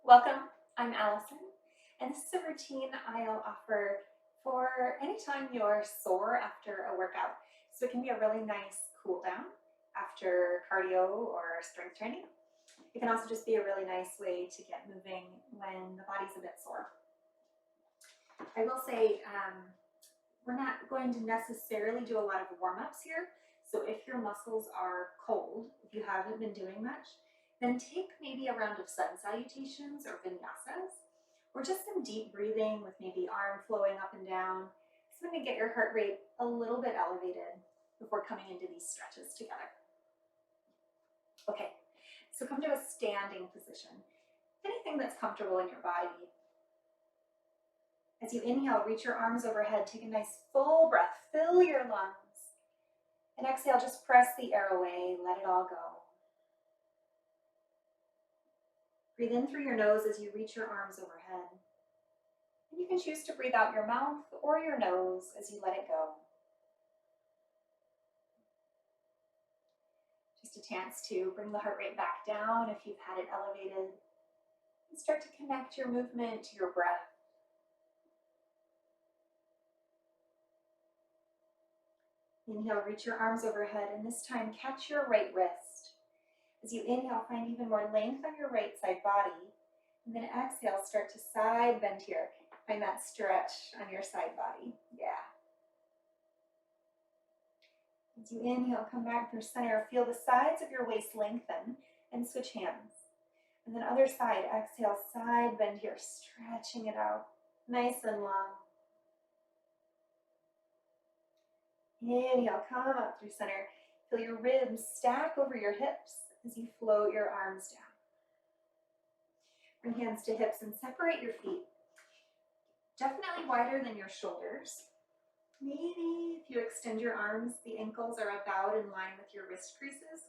Welcome, I'm Allison, and this is a routine I'll offer for anytime you're sore after a workout. So it can be a really nice cool down after cardio or strength training. It can also just be a really nice way to get moving when the body's a bit sore. I will say we're not going to necessarily do a lot of warm-ups here. So if your muscles are cold, if you haven't been doing much, then take maybe a round of sun salutations or vinyasas, or just some deep breathing with maybe arm flowing up and down. It's going to get your heart rate a little bit elevated before coming into these stretches together. Okay, so come to a standing position. Anything that's comfortable in your body. As you inhale, reach your arms overhead, take a nice full breath, fill your lungs. And exhale, just press the air away, let it all go. Breathe in through your nose as you reach your arms overhead. And you can choose to breathe out your mouth or your nose as you let it go. Just a chance to bring the heart rate back down if you've had it elevated. And start to connect your movement to your breath. Inhale, reach your arms overhead, and this time catch your right wrist. As you inhale, find even more length on your right side body, and then exhale, start to side bend here. Find that stretch on your side body. Yeah. As you inhale, come back through center, feel the sides of your waist lengthen, and switch hands. And then other side, exhale, side bend here, stretching it out, nice and long. Inhale, come up through center. Feel your ribs stack over your hips as you float your arms down. Bring hands to hips and separate your feet. Definitely wider than your shoulders. Maybe if you extend your arms, the ankles are about in line with your wrist creases.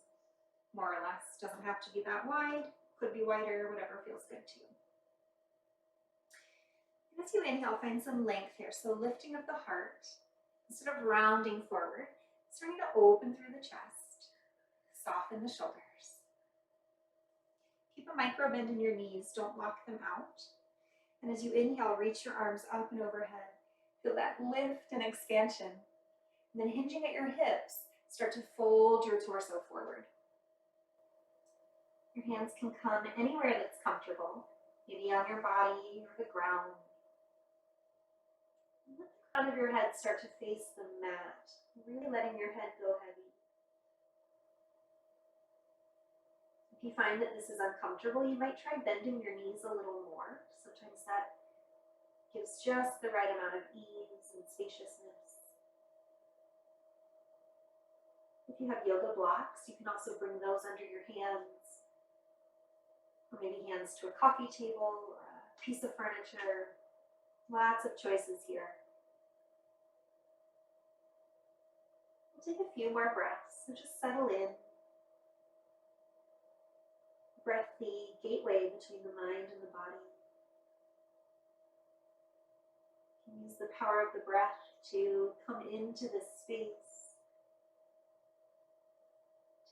More or less, doesn't have to be that wide, could be wider, whatever feels good to you. And as you inhale, find some length here. So lifting of the heart, instead of rounding forward, starting to open through the chest, soften the shoulders. Keep a micro bend in your knees, don't lock them out. And as you inhale, reach your arms up and overhead. Feel that lift and expansion. And then hinging at your hips, start to fold your torso forward. Your hands can come anywhere that's comfortable, maybe on your body or the ground. Let the crown of your head start to face the mat, really letting your head go heavy. If you find that this is uncomfortable, you might try bending your knees a little more. Sometimes that gives just the right amount of ease and spaciousness. If you have yoga blocks, you can also bring those under your hands, or maybe hands to a coffee table or a piece of furniture. Lots of choices here. We'll take a few more breaths, so just settle in. Breath the gateway between the mind and the body. You can use the power of the breath to come into this space,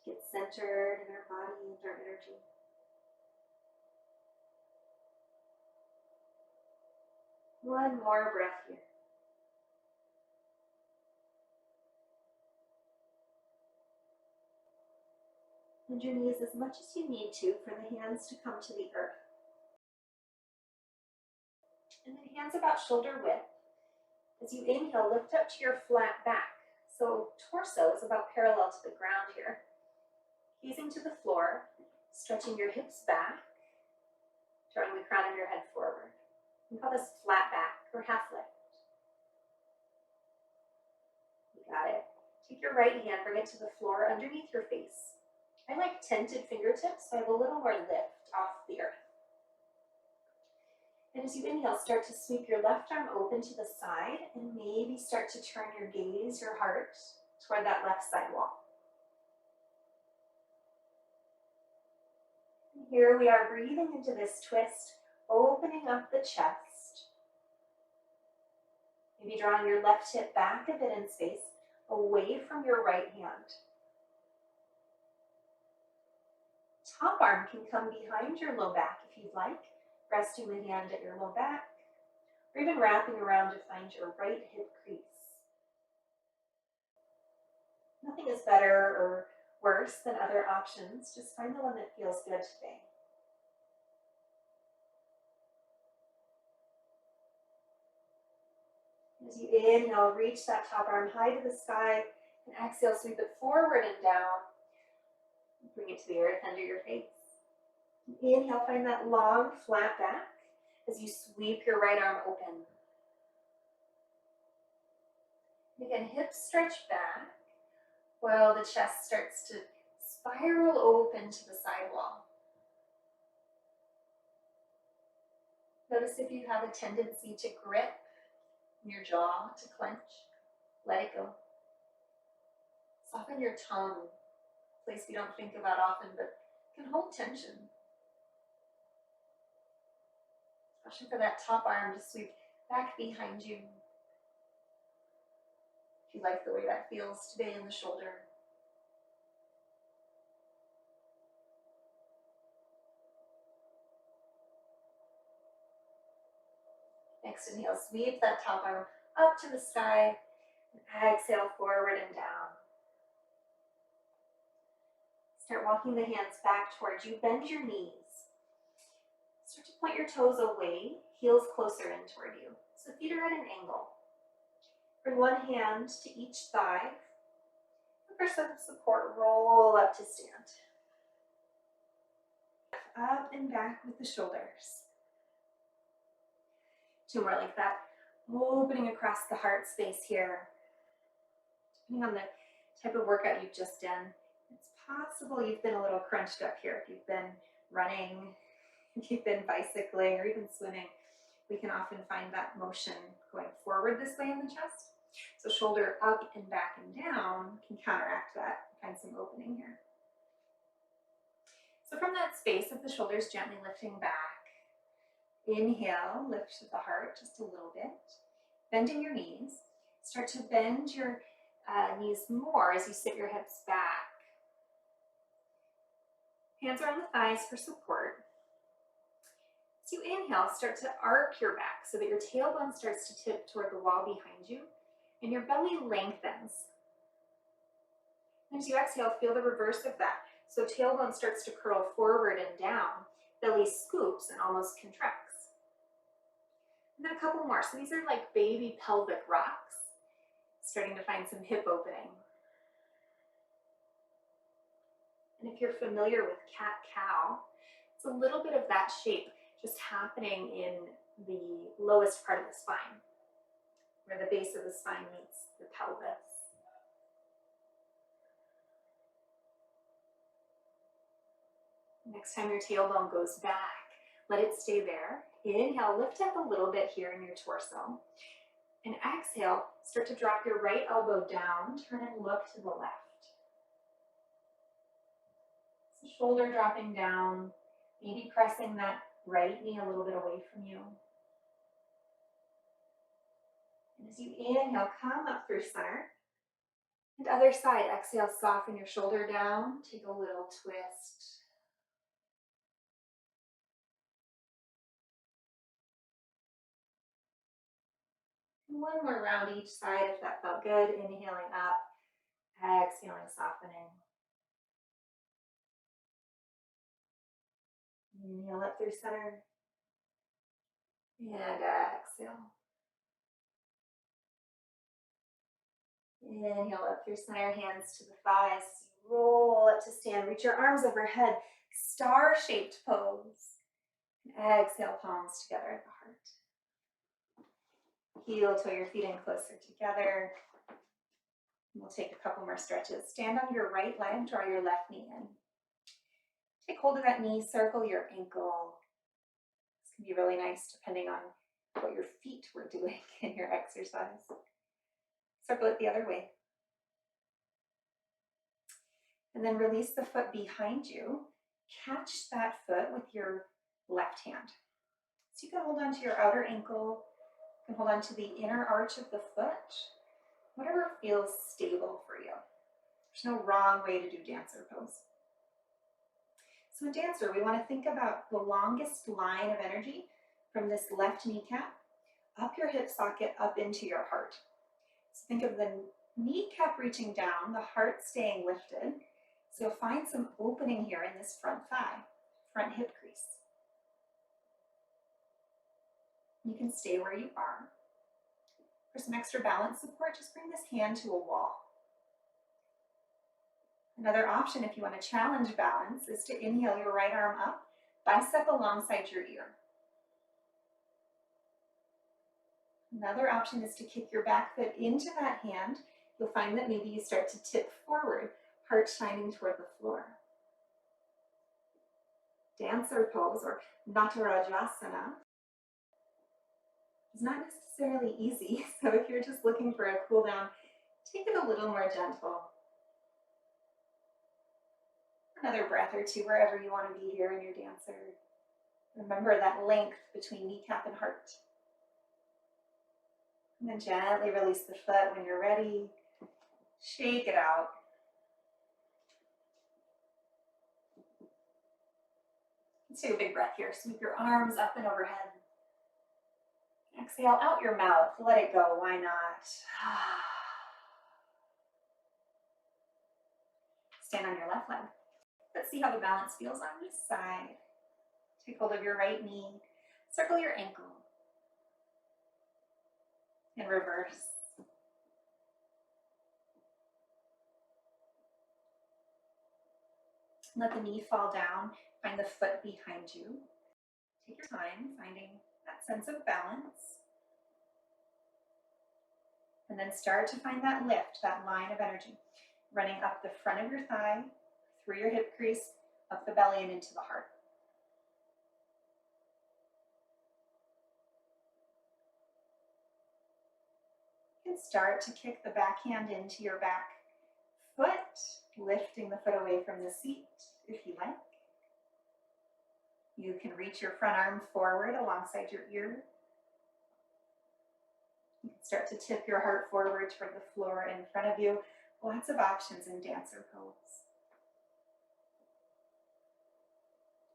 to get centered in our body and our energy. One more breath here. Bend your knees as much as you need to for the hands to come to the earth. And then hands about shoulder width. As you inhale, lift up to your flat back. So torso is about parallel to the ground here. Gazing to the floor, stretching your hips back, drawing the crown of your head forward. We call this flat back or half lift. You got it. Take your right hand, bring it to the floor underneath your face. I like tented fingertips, so I have a little more lift off the earth. And as you inhale, start to sweep your left arm open to the side and maybe start to turn your gaze, your heart, toward that left side wall. And here we are breathing into this twist, opening up the chest. Maybe drawing your left hip back a bit in space, away from your right hand. Top arm can come behind your low back if you'd like, resting the hand at your low back, or even wrapping around to find your right hip crease. Nothing is better or worse than other options. Just find the one that feels good today. As you inhale, reach that top arm high to the sky, and exhale, sweep it forward and down. Bring it to the earth under your face. Inhale, find that long, flat back as you sweep your right arm open. Again, hips stretch back while the chest starts to spiral open to the side wall. Notice if you have a tendency to grip your jaw, to clench. Let it go. Soften your tongue, a place we don't think about often, but can hold tension. Especially for that top arm to sweep back behind you. If you like the way that feels today in the shoulder. Next inhale, sweep that top arm up to the sky, and exhale forward and down. Start walking the hands back towards you. Bend your knees. Start to point your toes away, heels closer in toward you. So feet are at an angle. Bring one hand to each thigh. And for some support, roll up to stand. Up and back with the shoulders. Two more like that. Opening across the heart space here. Depending on the type of workout you've just done, it's possible you've been a little crunched up here. If you've been running, if you've been bicycling, or even swimming, we can often find that motion going forward this way in the chest. So shoulder up and back and down can counteract that. Find some opening here. So from that space of the shoulders, gently lifting back. Inhale, lift the heart just a little bit. Bending your knees. Start to bend your knees more as you sit your hips back. Hands are on the thighs for support. As you inhale, start to arc your back so that your tailbone starts to tip toward the wall behind you and your belly lengthens. And as you exhale, feel the reverse of that. So tailbone starts to curl forward and down, belly scoops and almost contracts. And then a couple more. So these are like baby pelvic rocks. Starting to find some hip opening. And if you're familiar with cat-cow, it's a little bit of that shape just happening in the lowest part of the spine, where the base of the spine meets the pelvis. Next time your tailbone goes back, let it stay there. Inhale, lift up a little bit here in your torso. And exhale, start to drop your right elbow down, turn and look to the left. So shoulder dropping down, maybe pressing that right knee a little bit away from you. And as you inhale, come up through center. And other side, exhale, soften your shoulder down, take a little twist. One more round each side if that felt good. Inhaling up, exhaling, softening. Inhale up through center. And exhale. Inhale up through center, hands to the thighs. Roll up to stand, reach your arms overhead. Star-shaped pose. And exhale, palms together at the heart. Heel toe your feet in closer together. We'll take a couple more stretches. Stand on your right leg, draw your left knee in. Take hold of that knee, circle your ankle. This can be really nice depending on what your feet were doing in your exercise. Circle it the other way. And then release the foot behind you. Catch that foot with your left hand. So you can hold on to your outer ankle. You can hold on to the inner arch of the foot. Whatever feels stable for you. There's no wrong way to do dancer pose. So in dancer, we want to think about the longest line of energy from this left kneecap up your hip socket up into your heart. So think of the kneecap reaching down, the heart staying lifted. So find some opening here in this front thigh, front hip crease. You can stay where you are. For some extra balance support, just bring this hand to a wall. Another option, if you want to challenge balance, is to inhale your right arm up, bicep alongside your ear. Another option is to kick your back foot into that hand. You'll find that maybe you start to tip forward, heart shining toward the floor. Dancer pose, or Natarajasana, is not necessarily easy, so if you're just looking for a cool down, take it a little more gentle. Another breath or two wherever you want to be here in your dancer. Remember that length between kneecap and heart. And then gently release the foot when you're ready. Shake it out. Let's take a big breath here. Sweep your arms up and overhead. Exhale out your mouth. Let it go. Why not? Stand on your left leg. Let's see how the balance feels on this side. Take hold of your right knee. Circle your ankle. And reverse. Let the knee fall down. Find the foot behind you. Take your time finding that sense of balance. And then start to find that lift, that line of energy, running up the front of your thigh, through your hip crease, up the belly and into the heart. You can start to kick the back hand into your back foot, lifting the foot away from the seat if you like. You can reach your front arm forward alongside your ear. You can start to tip your heart forward toward the floor in front of you. Lots of options in dancer pose.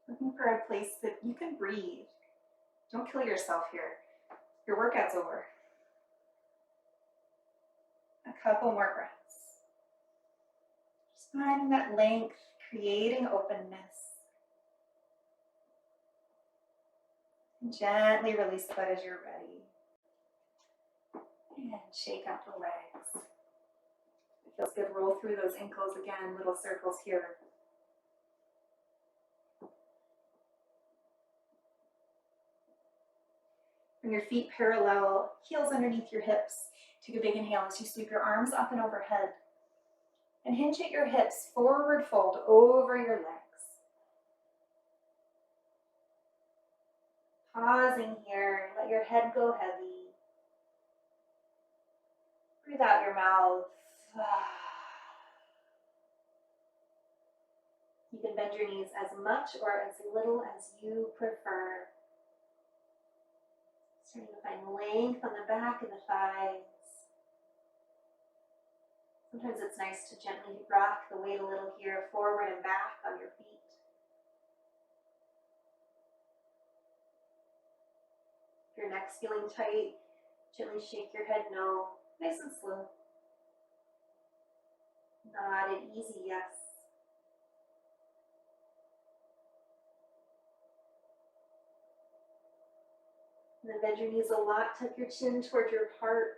Looking for a place that you can breathe. Don't kill yourself here. Your workout's over. A couple more breaths. Just finding that length, creating openness. And gently release the foot as you're ready. And shake out the legs. It feels good. Roll through those ankles again, little circles here. Bring your feet parallel, heels underneath your hips. Take a big inhale as you sweep your arms up and overhead. And hinge at your hips, forward fold over your legs. Pausing here, let your head go heavy. Breathe out your mouth. You can bend your knees as much or as little as you prefer. Starting to find length on the back of the thighs. Sometimes it's nice to gently rock the weight a little here, forward and back on your feet. If your neck's feeling tight, gently shake your head no, nice and slow. Nod an easy yes. And then bend your knees a lot, tuck your chin toward your heart,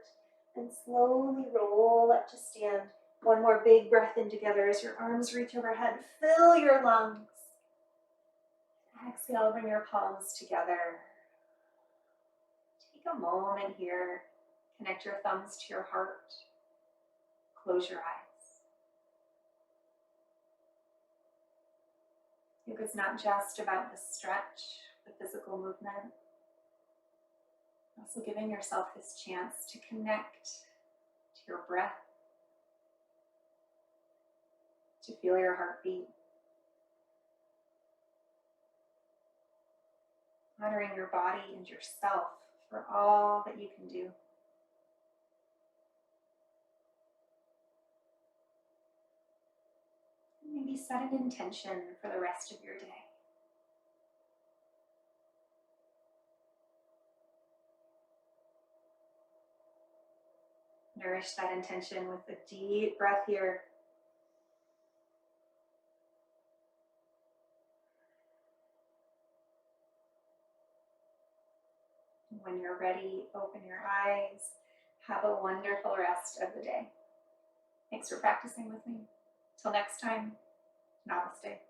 and slowly roll up to stand. One more big breath in together as your arms reach overhead. Fill your lungs. Exhale, bring your palms together. Take a moment here. Connect your thumbs to your heart. Close your eyes. Yoga's not just about the stretch, the physical movement. Also giving yourself this chance to connect to your breath, to feel your heartbeat. Honoring your body and yourself for all that you can do. And maybe set an intention for the rest of your day. Nourish that intention with a deep breath here. When you're ready, open your eyes. Have a wonderful rest of the day. Thanks for practicing with me. Till next time, namaste.